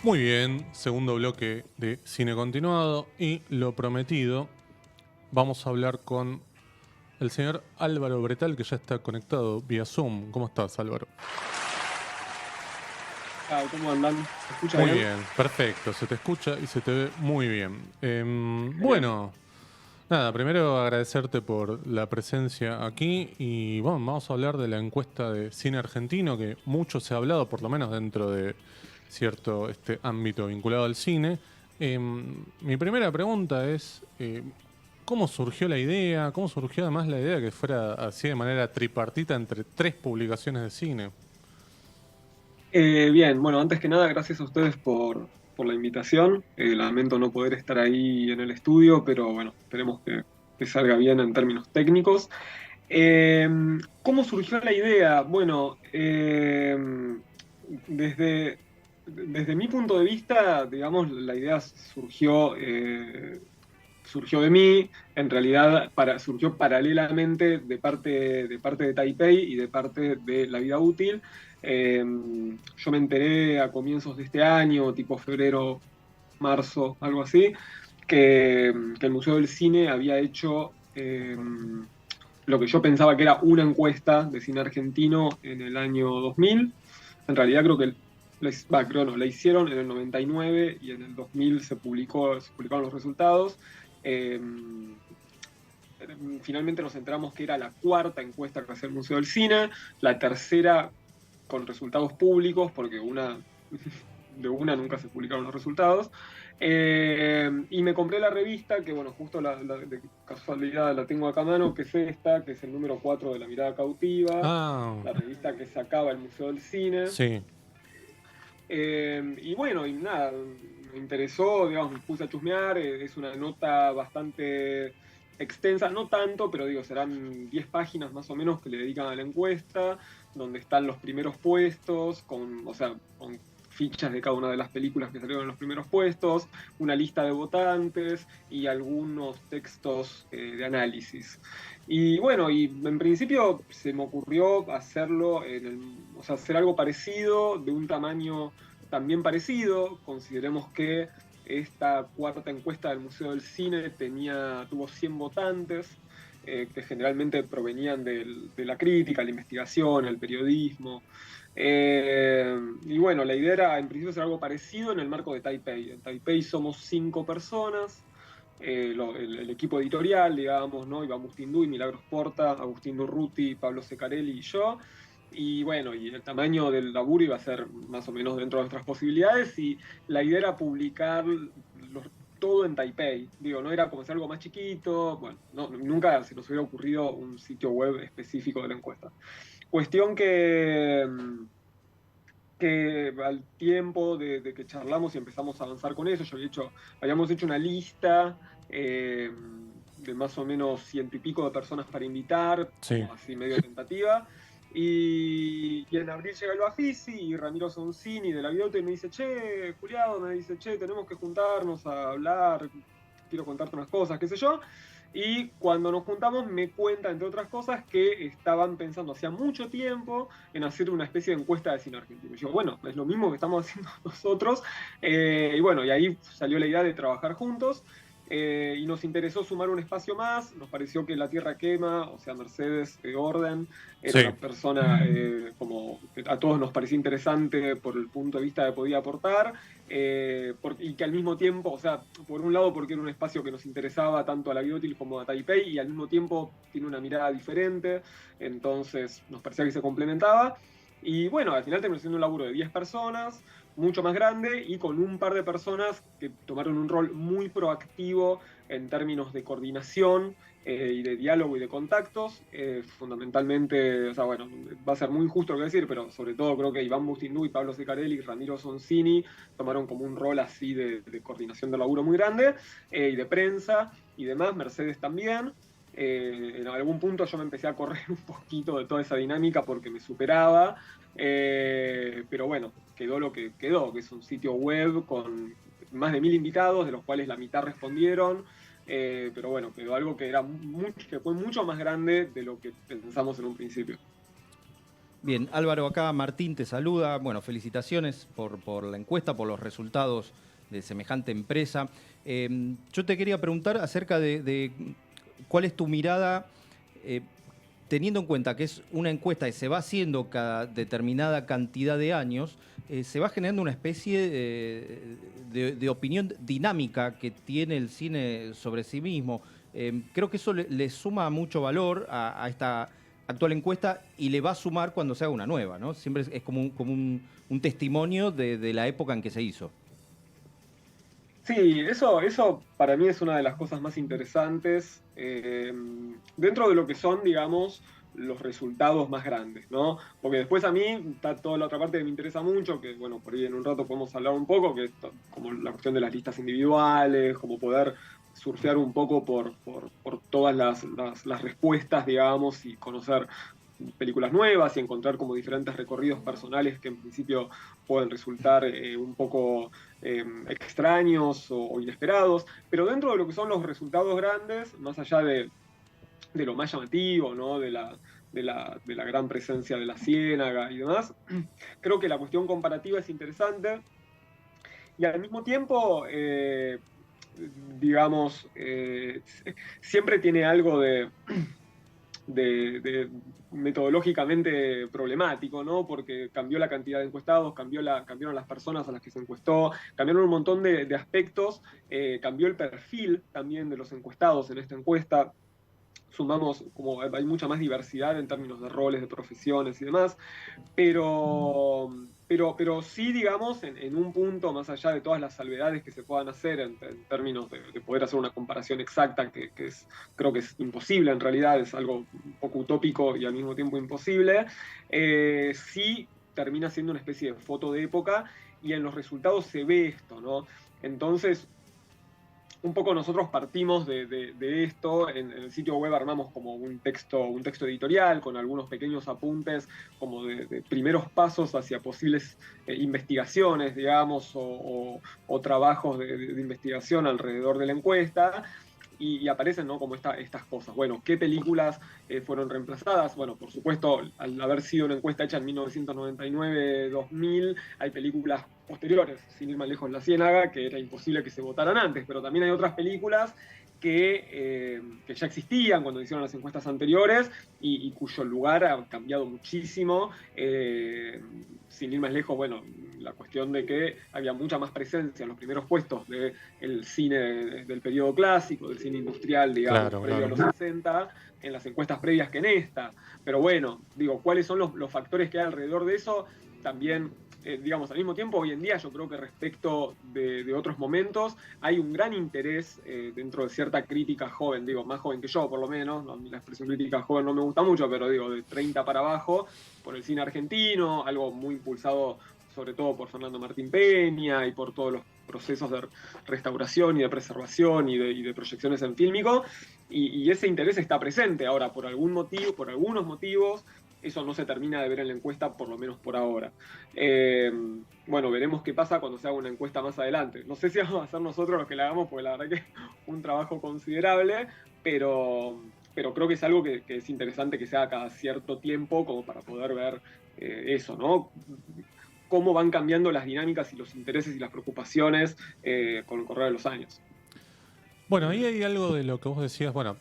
Muy bien, segundo bloque de Cine Continuado y lo prometido, vamos a hablar con el señor Álvaro Bretal, que ya está conectado vía Zoom. ¿Cómo estás, Álvaro? ¿Cómo andan? ¿Se escucha Muy bien? bien, perfecto, se te escucha y se te ve muy bien. Genial. Bueno, nada, primero agradecerte por la presencia aquí y bueno, vamos a hablar de la encuesta de cine argentino, que mucho se ha hablado, por lo menos dentro de cierto ámbito vinculado al cine. Mi primera pregunta es, ¿cómo surgió la idea? ¿Cómo surgió además la idea que fuera así de manera tripartita entre tres publicaciones de cine? Bien, bueno, antes que nada, gracias a ustedes por la invitación. Lamento no poder estar ahí en el estudio, pero bueno, esperemos que salga bien en términos técnicos. Eh, ¿Cómo surgió la idea? Bueno, desde, desde mi punto de vista, digamos, la idea surgió de mí, en realidad surgió paralelamente de parte de Taipei y de parte de La Vida Útil. Yo me enteré a comienzos de este año, tipo febrero, marzo, algo así, que el Museo del Cine había hecho lo que yo pensaba que era una encuesta de cine argentino en el año 2000. En realidad creo que creo no, la hicieron en el 99 y en el 2000 se publicaron los resultados. Eh, Finalmente nos enteramos que era la cuarta encuesta que hacía el Museo del Cine, la tercera con resultados públicos, porque de una nunca se publicaron los resultados. Y me compré la revista, que bueno, justo de casualidad la tengo acá a mano, que es esta, que es el número 4 de La Mirada Cautiva, Ah, la revista que sacaba el Museo del Cine. sí. Y bueno, y nada, me interesó, digamos, me puse a chusmear, es una nota bastante extensa, no tanto, pero digo, serán 10 páginas más o menos que le dedican a la encuesta, donde están los primeros puestos, o sea, con fichas de cada una de las películas que salieron en los primeros puestos, una lista de votantes y algunos textos de análisis. Y bueno, y en principio se me ocurrió hacerlo o sea, hacer algo parecido, de un tamaño también parecido. Consideremos que esta cuarta encuesta del Museo del Cine tuvo 100 votantes, que generalmente provenían de la crítica, la investigación, el periodismo. Y bueno, la idea era en principio hacer algo parecido en el marco de Taipei. En Taipei somos 5 personas, el equipo editorial, digamos, ¿no? Iván Bustinduy, Milagros Porta, Agustín Durruti, Pablo Secarelli y yo. Y bueno, y el tamaño del laburo iba a ser más o menos dentro de nuestras posibilidades. Y la idea era publicar todo en Taipei. Digo, no era como hacer algo más chiquito. Bueno, nunca se nos hubiera ocurrido un sitio web específico de la encuesta. Cuestión que al tiempo de que charlamos y empezamos a avanzar con eso, habíamos hecho una lista de más o menos ciento y pico de personas para invitar, Sí. como así medio tentativa. Y en abril llega el Bafisi y Ramiro Sonsini de la Biote me dice, che, Juliado, me dice, che, tenemos que juntarnos a hablar, quiero contarte unas cosas, qué sé yo. Y cuando nos juntamos me cuenta, entre otras cosas, que estaban pensando hacía mucho tiempo en hacer una especie de encuesta de cine argentino. Y yo, bueno, es lo mismo que estamos haciendo nosotros. Y bueno, y ahí salió la idea de trabajar juntos. Y nos interesó sumar un espacio más, nos pareció que La Tierra Quema, o sea, Mercedes Orden, era Sí. una persona como que a todos nos parecía interesante por el punto de vista que podía aportar, y que al mismo tiempo, o sea, por un lado porque era un espacio que nos interesaba tanto a la Biotil como a Taipei, y al mismo tiempo tiene una mirada diferente, entonces nos parecía que se complementaba. Y bueno, al final terminó siendo un laburo de 10 personas, mucho más grande y con un par de personas que tomaron un rol muy proactivo en términos de coordinación y de diálogo y de contactos. Fundamentalmente, o sea, bueno, va a ser muy injusto lo que decir, pero sobre todo creo que Iván Bustindu y Pablo Secarelli y Ramiro Sonsini tomaron como un rol así de coordinación de laburo muy grande y de prensa y demás, Mercedes también. En algún punto yo me empecé a correr un poquito de toda esa dinámica porque me superaba, pero bueno, quedó lo que quedó, que es un sitio web con más de 1000 invitados, de los cuales la mitad respondieron, pero bueno, quedó algo que fue mucho más grande de lo que pensamos en un principio. Bien, Álvaro, acá Martín te saluda. Bueno, felicitaciones por la encuesta, por los resultados de semejante empresa. Yo te quería preguntar acerca de cuál es tu mirada, eh, teniendo en cuenta que es una encuesta que se va haciendo cada determinada cantidad de años, se va generando una especie de opinión dinámica que tiene el cine sobre sí mismo. Creo que eso le suma mucho valor a esta actual encuesta y le va a sumar cuando se haga una nueva, ¿no? Siempre es como un testimonio de la época en que se hizo. Sí, eso para mí es una de las cosas más interesantes dentro de lo que son, digamos, los resultados más grandes, ¿no? Porque después a mí está toda la otra parte que me interesa mucho, que bueno, por ahí en un rato podemos hablar un poco, que es como la cuestión de las listas individuales, como poder surfear un poco por todas las respuestas, digamos, y conocer películas nuevas y encontrar como diferentes recorridos personales que en principio pueden resultar un poco extraños o inesperados, pero dentro de lo que son los resultados grandes, más allá de lo más llamativo, ¿no? De la gran presencia de la ciénaga y demás, creo que la cuestión comparativa es interesante y al mismo tiempo, digamos, siempre tiene algo de metodológicamente problemático, ¿no? Porque cambió la cantidad de encuestados, cambiaron las personas a las que se encuestó, cambiaron un montón de aspectos, cambió el perfil también de los encuestados en esta encuesta. Sumamos, como hay mucha más diversidad en términos de roles, de profesiones y demás, pero sí, digamos, en un punto, más allá de todas las salvedades que se puedan hacer en términos de poder hacer una comparación exacta, creo que es imposible en realidad, es algo un poco utópico y al mismo tiempo imposible, sí termina siendo una especie de foto de época y en los resultados se ve esto, ¿no? Entonces, un poco nosotros partimos de esto, en el sitio web armamos como un texto editorial con algunos pequeños apuntes como de primeros pasos hacia posibles investigaciones, digamos, o trabajos de investigación alrededor de la encuesta. Y aparecen, ¿no? Como estas cosas. Bueno, ¿qué películas fueron reemplazadas? Bueno, por supuesto, al haber sido una encuesta hecha en 1999-2000, hay películas posteriores, sin ir más lejos, La Ciénaga, que era imposible que se votaran antes, pero también hay otras películas que ya existían cuando hicieron las encuestas anteriores y cuyo lugar ha cambiado muchísimo. Sin ir más lejos, bueno, la cuestión de que había mucha más presencia en los primeros puestos del cine del periodo clásico, del cine industrial, digamos, Claro, previo a claro. los 60, en las encuestas previas que en esta. Pero bueno, digo, ¿cuáles son los factores que hay alrededor de eso? También digamos, al mismo tiempo, hoy en día yo creo que respecto de otros momentos hay un gran interés dentro de cierta crítica joven, digo, más joven que yo por lo menos, ¿no? La expresión crítica joven no me gusta mucho, pero digo, de 30 para abajo, por el cine argentino, algo muy impulsado sobre todo por Fernando Martín Peña y por todos los procesos de restauración y de preservación y de proyecciones en fílmico, y ese interés está presente. Ahora, por algún motivo, por algunos motivos, eso no se termina de ver en la encuesta, por lo menos por ahora. Eh, bueno, veremos qué pasa cuando se haga una encuesta más adelante. No sé si vamos a ser nosotros los que la hagamos, porque la verdad que es un trabajo considerable, pero creo que es algo que es interesante que se haga cada cierto tiempo, como para poder ver eso, ¿no? Cómo van cambiando las dinámicas y los intereses y las preocupaciones con el correr de los años. Bueno, ahí hay algo de lo que vos decías, bueno,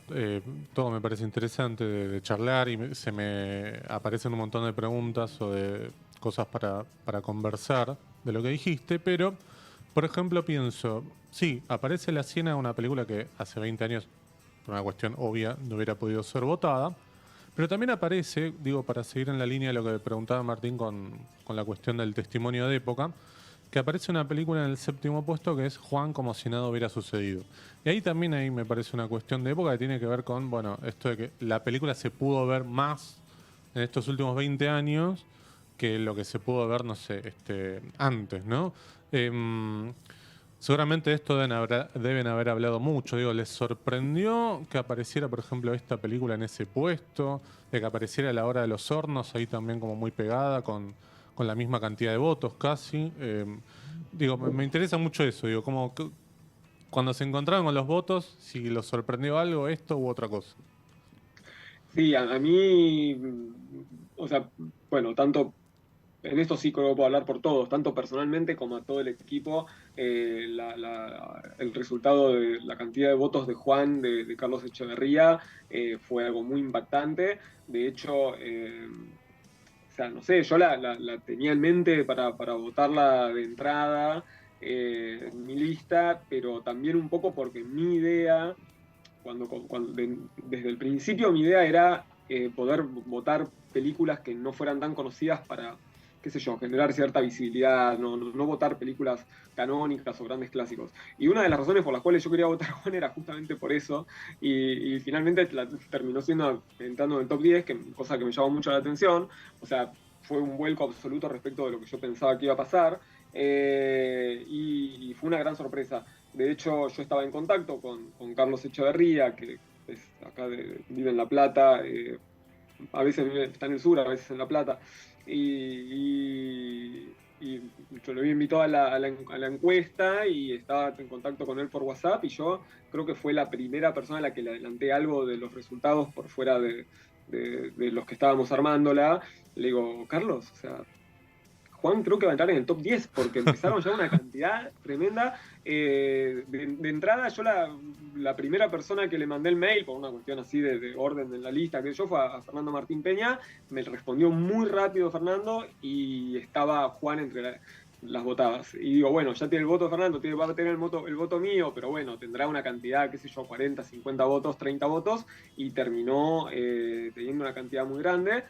todo me parece interesante de charlar y se me aparecen un montón de preguntas o de cosas para conversar de lo que dijiste, pero, por ejemplo, pienso, sí, aparece La Ciénaga, una película que hace 20 años, por una cuestión obvia, no hubiera podido ser votada, pero también aparece, digo, para seguir en la línea de lo que preguntaba Martín con la cuestión del testimonio de época, que aparece una película en el séptimo puesto que es Juan como si nada hubiera sucedido. Y ahí me parece una cuestión de época que tiene que ver con, bueno, esto de que la película se pudo ver más en estos últimos 20 años que lo que se pudo ver, no sé, antes, ¿no? Seguramente de esto deben haber hablado mucho. Digo, ¿les sorprendió que apareciera, por ejemplo, esta película en ese puesto? De que apareciera a La Hora de los Hornos, ahí también como muy pegada, con la misma cantidad de votos casi. Digo, me interesa mucho eso. Digo, como cuando se encontraron con los votos, si los sorprendió algo, esto u otra cosa. Sí, a mí, o sea, bueno, tanto en esto sí creo que puedo hablar por todos, tanto personalmente como a todo el equipo, el resultado de la cantidad de votos de Juan, de Carlos Echeverría, fue algo muy impactante. De hecho, o sea, no sé, yo la tenía en mente para votarla de entrada en mi lista, pero también un poco porque mi idea, desde el principio mi idea era poder votar películas que no fueran tan conocidas para, qué sé yo, generar cierta visibilidad, no votar películas canónicas o grandes clásicos. Y una de las razones por las cuales yo quería votar a Juan era justamente por eso, y finalmente terminó entrando en el top 10, cosa que me llamó mucho la atención. O sea, fue un vuelco absoluto respecto de lo que yo pensaba que iba a pasar, y fue una gran sorpresa. De hecho, yo estaba en contacto con Carlos Echeverría, que es acá vive en La Plata, a veces está en el sur, a veces en La Plata, y yo lo había invitado a la encuesta y estaba en contacto con él por WhatsApp, y yo creo que fue la primera persona a la que le adelanté algo de los resultados por fuera de los que estábamos armándola. Le digo, Carlos, o sea, Juan creo que va a entrar en el top 10 porque empezaron ya una cantidad tremenda. De entrada, yo la primera persona que le mandé el mail, por una cuestión así de orden en la lista, que yo fue a Fernando Martín Peña. Me respondió muy rápido Fernando y estaba Juan entre las votadas. Y digo, bueno, ya tiene el voto de Fernando, va a tener el voto mío, pero bueno, tendrá una cantidad, qué sé yo, 40, 50 votos, 30 votos, y terminó teniendo una cantidad muy grande.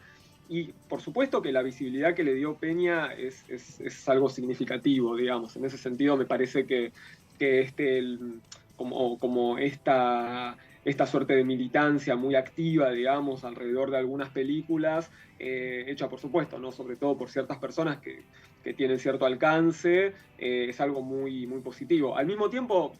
Y por supuesto que la visibilidad que le dio Peña es algo significativo, digamos. En ese sentido me parece que como esta suerte de militancia muy activa, digamos, alrededor de algunas películas, hecha por supuesto, ¿no? Sobre todo por ciertas personas que tienen cierto alcance, es algo muy, muy positivo. Al mismo tiempo,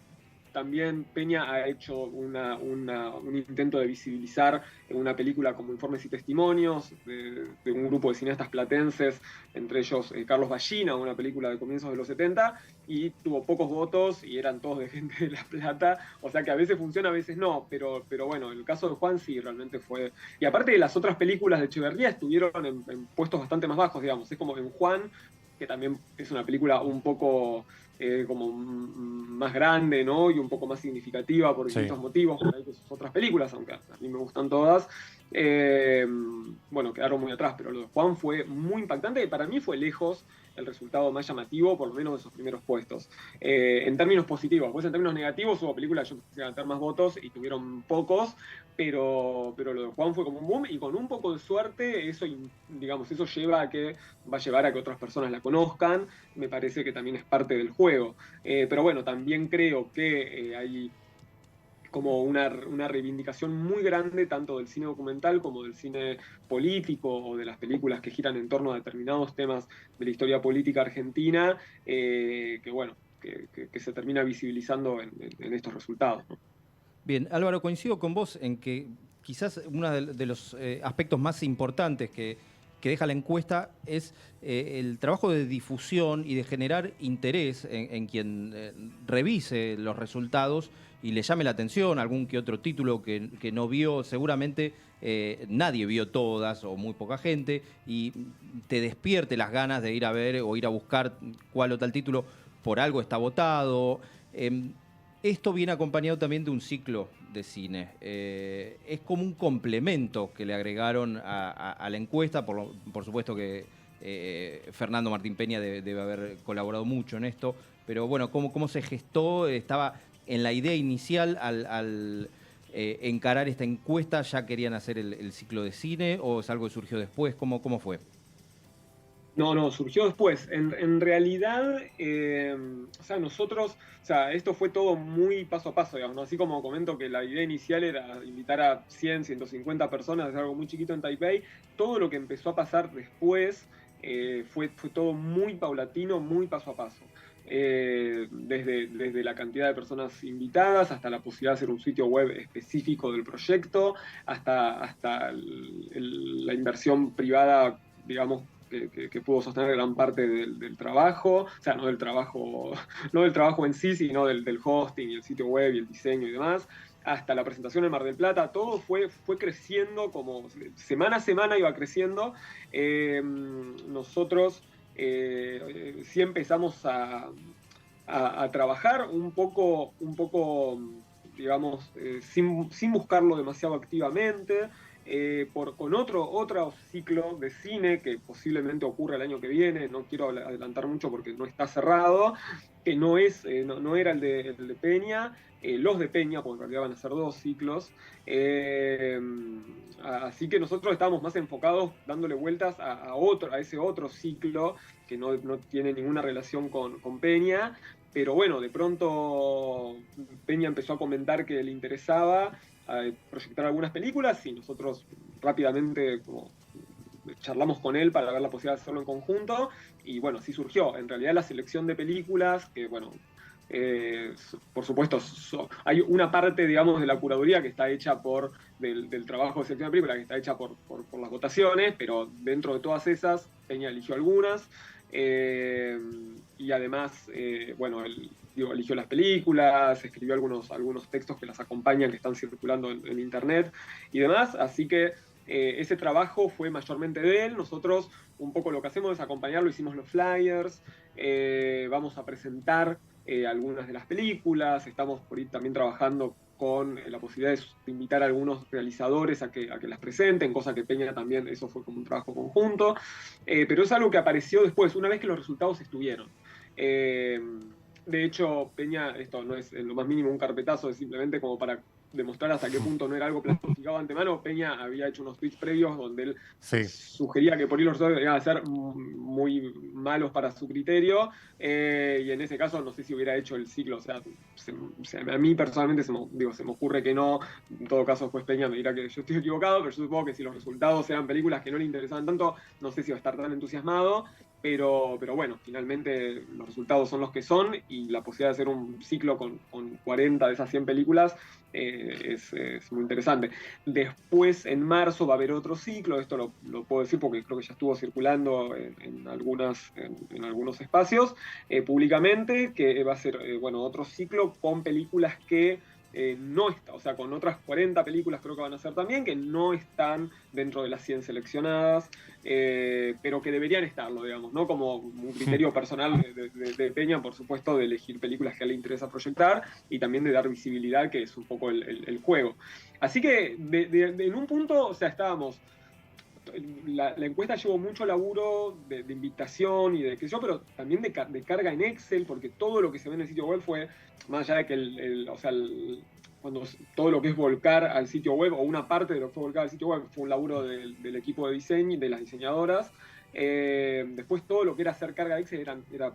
también Peña ha hecho un intento de visibilizar en una película como Informes y Testimonios de un grupo de cineastas platenses, entre ellos Carlos Ballina, una película de comienzos de los 70, y tuvo pocos votos y eran todos de gente de La Plata. O sea que a veces funciona, a veces no, pero bueno, el caso de Juan sí realmente fue. Y aparte de las otras películas de Echeverría estuvieron en puestos bastante más bajos, digamos. Es como en Juan, que también es una película un poco como más grande, ¿no? Y un poco más significativa por distintos motivos, por ahí que sus otras películas, aunque a mí me gustan todas. Bueno, quedaron muy atrás, pero lo de Juan fue muy impactante y para mí fue lejos el resultado más llamativo, por lo menos de esos primeros puestos. En términos positivos, pues en términos negativos hubo películas que yo quisiera ganar más votos y tuvieron pocos, pero lo de Juan fue como un boom y con un poco de suerte eso, digamos, eso va a llevar a que otras personas la conozcan. Me parece que también es parte del juego. Pero bueno, también creo que hay como una reivindicación muy grande tanto del cine documental como del cine político o de las películas que giran en torno a determinados temas de la historia política argentina, que bueno, que se termina visibilizando en estos resultados, ¿no? Bien, Álvaro, coincido con vos en que quizás uno de los aspectos más importantes que deja la encuesta es el trabajo de difusión y de generar interés en quien revise los resultados y le llame la atención algún que otro título que no vio. Seguramente nadie vio todas o muy poca gente, y te despierte las ganas de ir a ver o ir a buscar cuál o tal título. Por algo está votado. Esto viene acompañado también de un ciclo de cine. Es como un complemento que le agregaron a la encuesta. Por supuesto que Fernando Martín Peña debe haber colaborado mucho en esto. Pero bueno, ¿cómo se gestó? ¿Estaba en la idea inicial al encarar esta encuesta? ¿Ya querían hacer el ciclo de cine o es algo que surgió después? ¿Cómo fue? No, surgió después. En realidad, o sea, esto fue todo muy paso a paso, digamos, ¿no? Así como comento que la idea inicial era invitar a 100, 150 personas, es algo muy chiquito en Taipei. Todo lo que empezó a pasar después fue todo muy paulatino, muy paso a paso. Desde la cantidad de personas invitadas, hasta la posibilidad de hacer un sitio web específico del proyecto, hasta la inversión privada, digamos, que pudo sostener gran parte del trabajo, o sea, no del trabajo en sí, sino del hosting y el sitio web y el diseño y demás. hasta la presentación en Mar del Plata, todo fue creciendo, como semana a semana iba creciendo. Nosotros sí empezamos a trabajar un poco digamos, sin buscarlo demasiado activamente, con otro ciclo de cine que posiblemente ocurra el año que viene, no quiero adelantar mucho porque no está cerrado, que no era el de Peña, los de Peña, porque en realidad van a ser 2 ciclos. Así que nosotros estábamos más enfocados dándole vueltas a ese otro ciclo que no tiene ninguna relación con Peña. Pero bueno, de pronto Peña empezó a comentar que le interesaba proyectar algunas películas y nosotros rápidamente como charlamos con él para ver la posibilidad de hacerlo en conjunto y bueno, así surgió. En realidad la selección de películas, que bueno, por supuesto, hay una parte, digamos, de la curaduría que está hecha del trabajo de selección de películas, que está hecha por las votaciones, pero dentro de todas esas, Peña eligió algunas. Y además, bueno, él eligió las películas, escribió algunos textos que las acompañan, que están circulando en internet y demás, así que ese trabajo fue mayormente de él. Nosotros un poco lo que hacemos es acompañarlo, hicimos los flyers, vamos a presentar algunas de las películas, estamos por ahí también trabajando con la posibilidad de invitar a algunos realizadores a que las presenten, cosa que Peña también, eso fue como un trabajo conjunto, pero es algo que apareció después, una vez que los resultados estuvieron. De hecho, Peña, esto no es en lo más mínimo un carpetazo, es simplemente como para demostrar hasta qué punto no era algo planificado antemano. Peña había hecho unos tweets previos donde él sugería que por ahí los resultados iban a ser muy malos para su criterio, y en ese caso no sé si hubiera hecho el ciclo, o sea, a mí personalmente se me ocurre que no. En todo caso después Peña me dirá que yo estoy equivocado, pero yo supongo que si los resultados eran películas que no le interesaban tanto, no sé si va a estar tan entusiasmado. Pero bueno, finalmente los resultados son los que son y la posibilidad de hacer un ciclo con 40 de esas 100 películas es muy interesante. Después, en marzo, va a haber otro ciclo, esto lo puedo decir porque creo que ya estuvo circulando en algunos espacios públicamente, que va a ser bueno, otro ciclo con películas que no está, o sea, con otras 40 películas creo que van a ser también, que no están dentro de las 100 seleccionadas, pero que deberían estarlo, digamos, ¿no? Como un criterio personal de Peña, por supuesto, de elegir películas que a él le interesa proyectar y también de dar visibilidad, que es un poco el juego. Así que en un punto, o sea, estábamos... La encuesta llevó mucho laburo de invitación y de qué sé yo, pero también de carga en Excel, porque todo lo que se ve en el sitio web fue, más allá de que cuando todo lo que es volcar al sitio web, o una parte de lo que fue volcar al sitio web, fue un laburo del equipo de diseño y de las diseñadoras. Después todo lo que era hacer carga de Excel era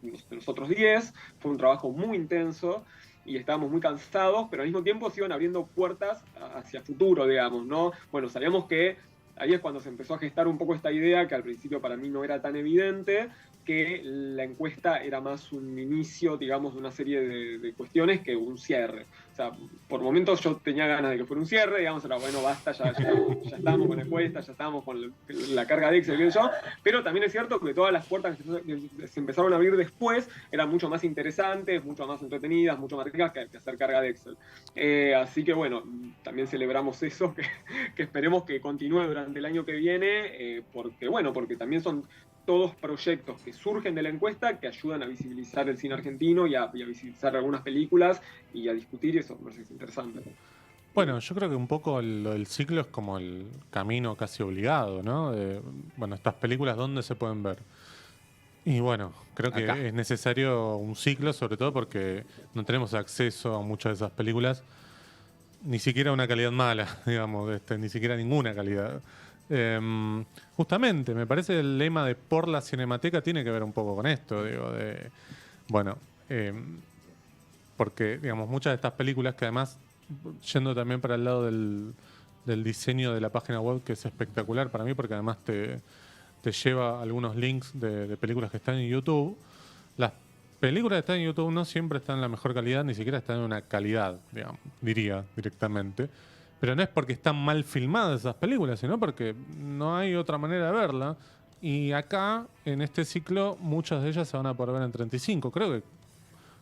de los otros 10, fue un trabajo muy intenso y estábamos muy cansados, pero al mismo tiempo se iban abriendo puertas hacia futuro, digamos, ¿no? Bueno, sabíamos que ahí es cuando se empezó a gestar un poco esta idea, que al principio para mí no era tan evidente, que la encuesta era más un inicio, digamos, de una serie de cuestiones que un cierre. O sea, por momentos yo tenía ganas de que fuera un cierre, digamos, era bueno, basta, ya estábamos con la encuesta, ya estábamos con la carga de Excel, qué sé yo, pero también es cierto que todas las puertas que se empezaron a abrir después eran mucho más interesantes, mucho más entretenidas, mucho más ricas que hacer carga de Excel. Así que bueno, también celebramos eso, que esperemos que continúe durante el año que viene, porque también son todos proyectos que surgen de la encuesta que ayudan a visibilizar el cine argentino y a visibilizar algunas películas y a discutir, y eso me parece interesante. Bueno, yo creo que un poco lo del ciclo es como el camino casi obligado, ¿no? Bueno, estas películas, ¿dónde se pueden ver? Y bueno, creo que Acá. es necesario un ciclo, sobre todo porque no tenemos acceso a muchas de esas películas, ni siquiera una calidad mala, digamos, ni siquiera ninguna calidad. Justamente, me parece el lema de por la Cinemateca tiene que ver un poco con esto, digo, bueno, porque, digamos, muchas de estas películas que además, yendo también para el lado del diseño de la página web, que es espectacular para mí, porque además te lleva algunos links de películas que están en YouTube. Las películas que están en YouTube no siempre están en la mejor calidad, ni siquiera están en una calidad, digamos, diría directamente. Pero no es porque están mal filmadas esas películas, sino porque no hay otra manera de verla. Y acá, en este ciclo, muchas de ellas se van a poder ver en 35. Creo que,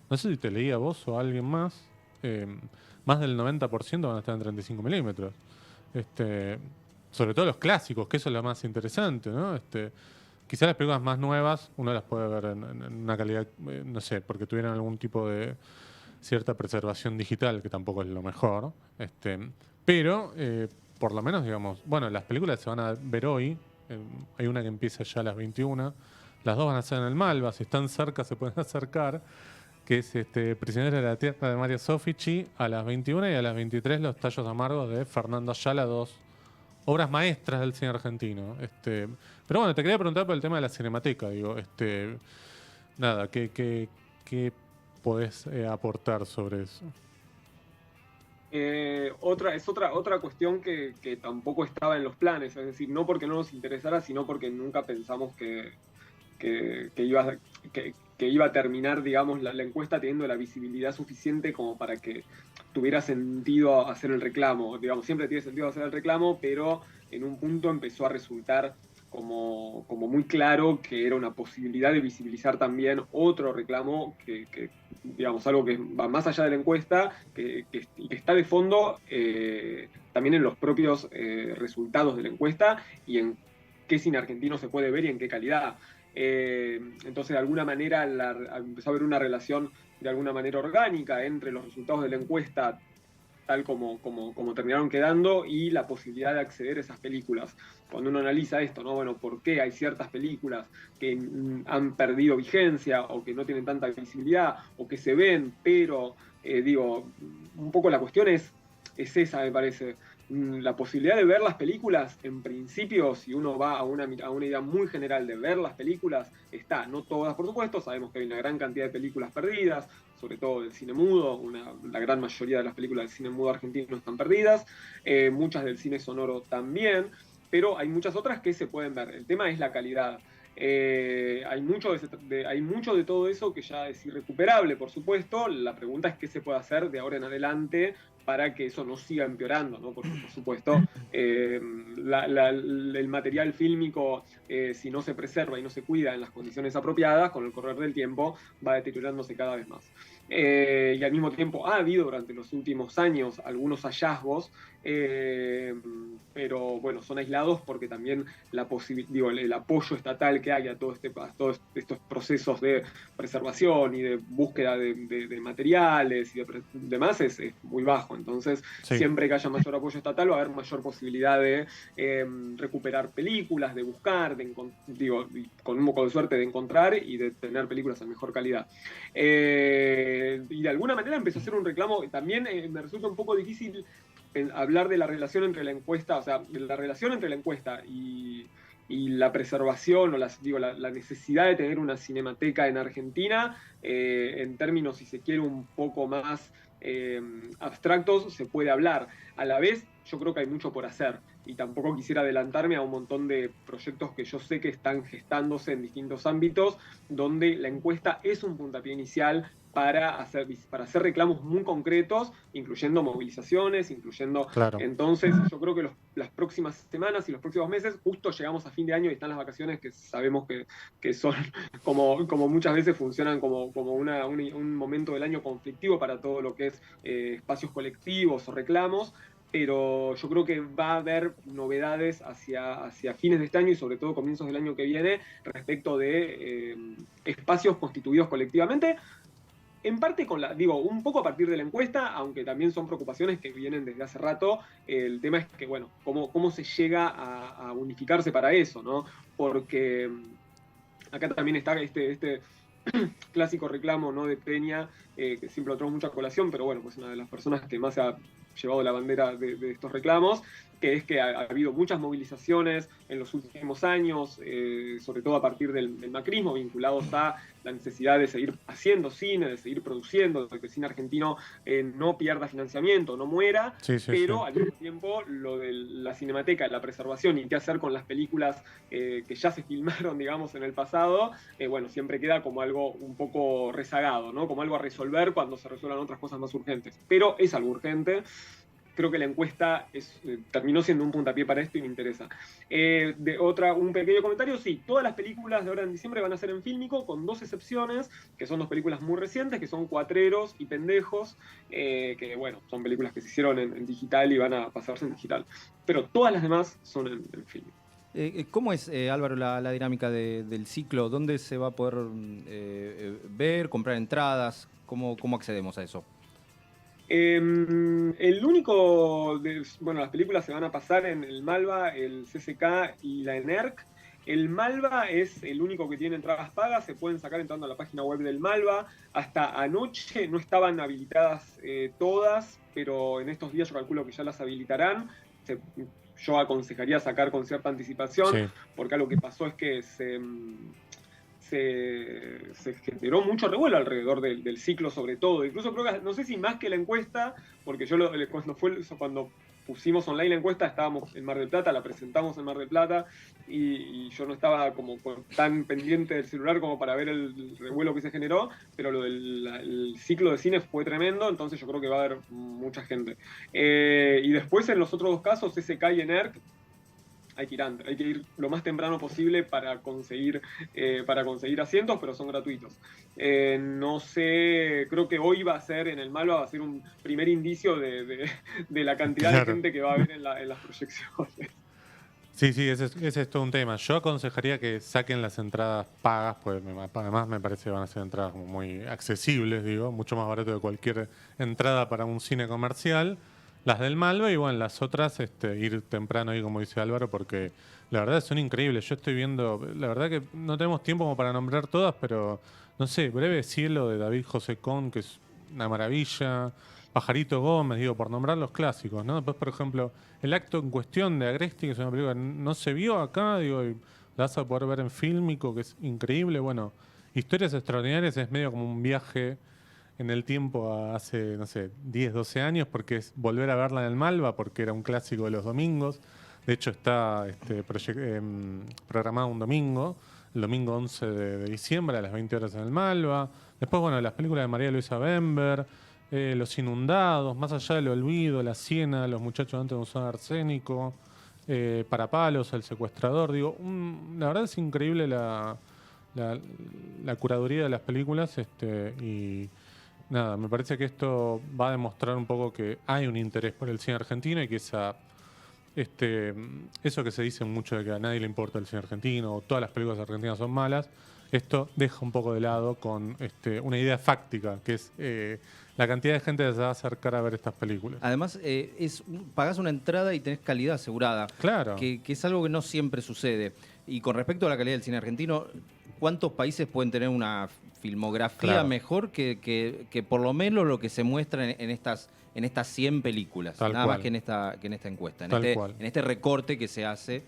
no sé si te leí a vos o a alguien más. más del 90% van a estar en 35 milímetros. Sobre todo los clásicos, que eso es lo más interesante, ¿no? Quizás las películas más nuevas uno las puede ver en una calidad, no sé, porque tuvieran algún tipo de cierta preservación digital, que tampoco es lo mejor. Pero, por lo menos, digamos, bueno, las películas se van a ver hoy. Hay una que empieza ya a las 21. Las dos van a ser en el Malva. Si están cerca, se pueden acercar. Que es Prisionero de la Tierra de Mario Soffici a las 21 y a las 23 Los Tallos Amargos de Fernando Ayala, dos obras maestras del cine argentino. Pero bueno, te quería preguntar por el tema de la Cinemateca. Digo, nada, ¿qué podés aportar sobre eso? Otra cuestión que tampoco estaba en los planes, es decir, no porque no nos interesara, sino porque nunca pensamos que iba a terminar, digamos, la encuesta teniendo la visibilidad suficiente como para que tuviera sentido hacer el reclamo. Digamos, siempre tiene sentido hacer el reclamo, pero en un punto empezó a resultar como muy claro que era una posibilidad de visibilizar también otro reclamo digamos, algo que va más allá de la encuesta y que está de fondo también en los propios resultados de la encuesta y en qué cine argentino se puede ver y en qué calidad. Entonces, de alguna manera, empezó a haber una relación de alguna manera orgánica entre los resultados de la encuesta tal como terminaron quedando y la posibilidad de acceder a esas películas. Cuando uno analiza esto, ¿no? Bueno, ¿por qué hay ciertas películas que han perdido vigencia o que no tienen tanta visibilidad o que se ven, pero, un poco la cuestión es esa, me parece. La posibilidad de ver las películas, en principio, si uno va a una idea muy general de ver las películas, está, no todas, por supuesto, sabemos que hay una gran cantidad de películas perdidas, sobre todo del cine mudo, la gran mayoría de las películas del cine mudo argentino están perdidas, muchas del cine sonoro también, pero hay muchas otras que se pueden ver. El tema es la calidad. Hay mucho de todo eso que ya es irrecuperable, por supuesto. La pregunta es qué se puede hacer de ahora en adelante para que eso no siga empeorando, ¿no? Porque, por supuesto, el material fílmico, si no se preserva y no se cuida en las condiciones apropiadas, con el correr del tiempo va deteriorándose cada vez más. Y al mismo tiempo ha habido durante los últimos años algunos hallazgos, pero bueno, son aislados porque también el apoyo estatal que hay a todos estos procesos de preservación y de búsqueda de materiales y demás es muy bajo. Entonces, sí, siempre que haya mayor apoyo estatal va a haber mayor posibilidad de recuperar películas, de buscar, con un poco de suerte de encontrar y de tener películas en mejor calidad. Y de alguna manera empezó a ser un reclamo. También me resulta un poco difícil hablar de la relación entre la encuesta, o sea, de la relación entre la encuesta y la preservación o la necesidad de tener una cinemateca en Argentina, en términos, si se quiere, un poco más abstractos, se puede hablar. A la vez, yo creo que hay mucho por hacer y tampoco quisiera adelantarme a un montón de proyectos que yo sé que están gestándose en distintos ámbitos, donde la encuesta es un puntapié inicial para hacer reclamos muy concretos, incluyendo movilizaciones, Claro. Entonces, yo creo que las próximas semanas y los próximos meses, justo llegamos a fin de año y están las vacaciones que sabemos que son, como muchas veces funcionan como un momento del año conflictivo para todo lo que es espacios colectivos o reclamos, pero yo creo que va a haber novedades hacia fines de este año y sobre todo comienzos del año que viene respecto de espacios constituidos colectivamente. En parte un poco a partir de la encuesta, aunque también son preocupaciones que vienen desde hace rato. El tema es que, bueno, cómo se llega a unificarse para eso, ¿no? Porque acá también está este clásico reclamo, ¿no?, de Peña, que siempre lo trajo mucha colación, pero bueno, pues una de las personas que más ha llevado la bandera de estos reclamos, que es que ha habido muchas movilizaciones en los últimos años, sobre todo a partir del macrismo, vinculados a la necesidad de seguir haciendo cine, de seguir produciendo, de que el cine argentino no pierda financiamiento, no muera, pero al mismo tiempo lo de la cinemateca, la preservación y qué hacer con las películas que ya se filmaron, digamos, en el pasado, bueno, siempre queda como algo un poco rezagado, ¿no? Como algo a resolver cuando se resuelvan otras cosas más urgentes. Pero es algo urgente. creo que la encuesta terminó siendo un puntapié para esto y me interesa. Un pequeño comentario, sí, todas las películas de ahora en diciembre van a ser en fílmico, con 2 excepciones, que son 2 películas muy recientes, que son Cuatreros y Pendejos, que bueno, son películas que se hicieron en digital y van a pasarse en digital. Pero todas las demás son en fílmico. ¿Cómo es, Álvaro, la dinámica del ciclo? ¿Dónde se va a poder ver, comprar entradas? ¿Cómo accedemos a eso? El único, las películas se van a pasar en el Malva, el CCK y la ENERC. El Malva es el único que tiene entradas pagas, se pueden sacar entrando a la página web del Malva. Hasta anoche no estaban habilitadas todas, pero en estos días yo calculo que ya las habilitarán. Yo aconsejaría sacar con cierta anticipación, sí, porque algo que pasó es que se generó mucho revuelo alrededor del ciclo, sobre todo. Incluso creo que, no sé si más que la encuesta, porque yo cuando pusimos online la encuesta estábamos en Mar del Plata, la presentamos en Mar del Plata, y yo no estaba como tan pendiente del celular como para ver el revuelo que se generó, pero lo del ciclo de cine fue tremendo, entonces yo creo que va a haber mucha gente. Y después en los otros 2 casos, SK y ENERC, hay que ir lo más temprano posible para conseguir asientos, pero son gratuitos. No sé, creo que hoy va a ser, en el Malva, va a ser un primer indicio de la cantidad de gente que va a haber en las proyecciones. Sí, ese es todo un tema. Yo aconsejaría que saquen las entradas pagas, pues además me parece que van a ser entradas muy accesibles, mucho más barato que cualquier entrada para un cine comercial. Las del Malva y bueno, las otras ir temprano ahí, como dice Álvaro, porque la verdad son increíbles. Yo estoy viendo, la verdad que no tenemos tiempo como para nombrar todas, pero no sé, Breve Cielo de David José Con, que es una maravilla. Pajarito Gómez, por nombrar los clásicos, ¿no? Después, por ejemplo, El acto en cuestión de Agresti, que es una película que no se vio acá, y la vas a poder ver en Fílmico, que es increíble. Bueno, Historias Extraordinarias es medio como un viaje en el tiempo hace, no sé, 10, 12 años, porque es volver a verla en el Malva, porque era un clásico de los domingos. De hecho, está programado un domingo, el domingo 11 de diciembre a las 20 horas en el Malva. Después, bueno, las películas de María Luisa Bember, Los Inundados, Más allá del olvido, La Siena, Los muchachos antes de usar arsénico, Para palos, El secuestrador. La verdad es increíble la curaduría de las películas y nada, me parece que esto va a demostrar un poco que hay un interés por el cine argentino y que eso que se dice mucho de que a nadie le importa el cine argentino o todas las películas argentinas son malas, esto deja un poco de lado con una idea fáctica, que es la cantidad de gente que se va a acercar a ver estas películas. Además, pagás una entrada y tenés calidad asegurada. Claro. Que es algo que no siempre sucede. Y con respecto a la calidad del cine argentino, ¿cuántos países pueden tener una filmografía mejor que por lo menos lo que se muestra en estas 100 películas? Nada más que en esta encuesta, en este recorte que se hace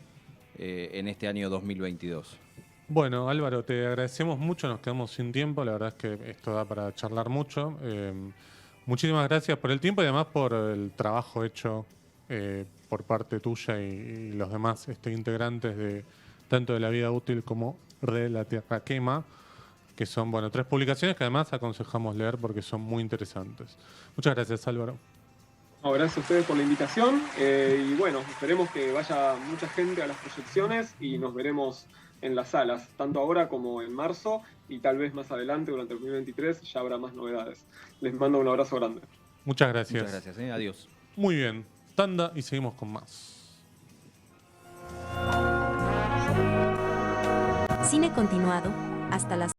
en este año 2022. Bueno, Álvaro, te agradecemos mucho, nos quedamos sin tiempo, la verdad es que esto da para charlar mucho. Muchísimas gracias por el tiempo y además por el trabajo hecho por parte tuya y los demás integrantes de tanto de La Vida Útil como de La Tierra Quema, que son 3 publicaciones que además aconsejamos leer porque son muy interesantes. Muchas gracias, Álvaro. No, gracias a ustedes por la invitación y bueno, esperemos que vaya mucha gente a las proyecciones y nos veremos en las salas, tanto ahora como en marzo y tal vez más adelante durante el 2023 ya habrá más novedades. Les mando un abrazo grande. Muchas gracias. Muchas gracias, adiós. Muy bien, tanda y seguimos con más. Cine continuado hasta las